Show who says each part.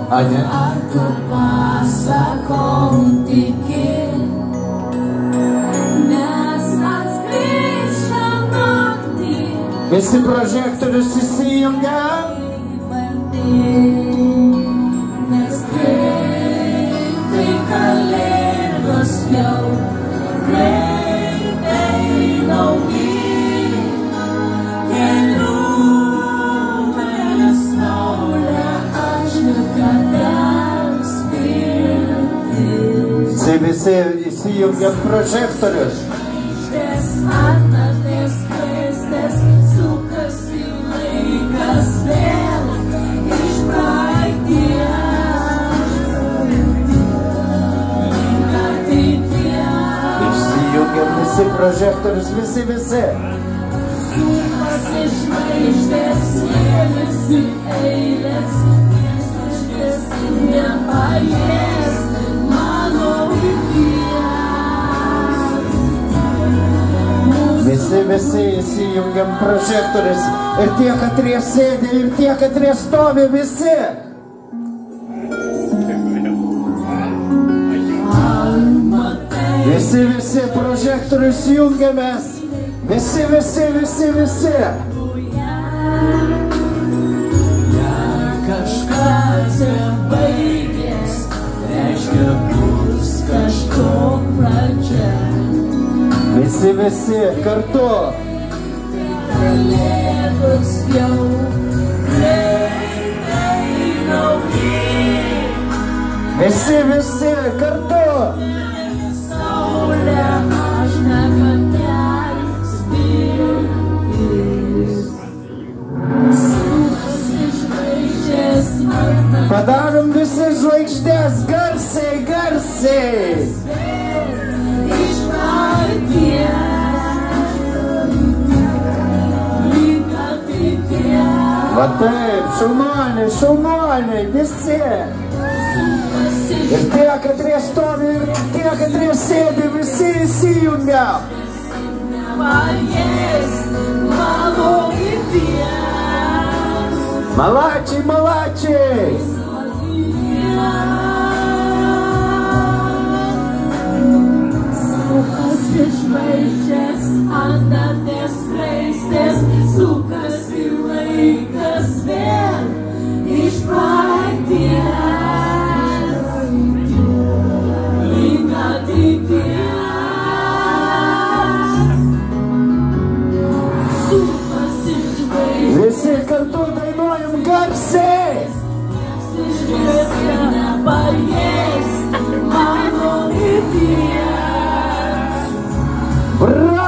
Speaker 1: Aja.
Speaker 2: Aku pasakom tiki nes atskleidžia naktį.
Speaker 1: Visi prožektorius įsijungia.
Speaker 2: Nes greitai kalėdos jau, greitai nauji kelių saulė atšvietė spirtis.
Speaker 1: Visi įsijungia prožektorius.
Speaker 2: Žvaigždės atnatės skaistės, sukasi laikas vėl iš praeities. Link ateities.
Speaker 1: Įsijungia visi prožektorius, visi.
Speaker 2: Sukasi žvaigždės, sėlėsi eilės, žvaigždės nepajės mano vilties.
Speaker 1: Visi įsijungiam prožektorius. Ir tie, katrie sėdi, ir tie, katrie stovi, visi. Visi prožektorius jungiamės. Visi.
Speaker 2: Kažkas baigės, reiškia bus kažko pradžia.
Speaker 1: Visi kartu.
Speaker 2: Kalėdos jau greitai nauji.
Speaker 1: Visi kartu.
Speaker 2: Saulė aš nekantrauju spirtis. Sukasi žvaigždės atnatės.
Speaker 1: Padarom visi žvaigždės garsiai.
Speaker 2: Iš praeities. Link ateities.
Speaker 1: Va taip, šaunuoliai, visi. Ir tie, katrie stovi, ir tie, katrie sėdi, visi įsijungia.
Speaker 2: Nepajės mano vilties.
Speaker 1: Malačiai.
Speaker 2: Sukasi žvaigždės, atnatės skraistės, sukasi laikas vėl iš praeities. Link ateities. Sukasi žvaigždės.
Speaker 1: Visi kartu dainuojam garsiai.
Speaker 2: Žvaigždės nepajės mano vilties.
Speaker 1: Bravo!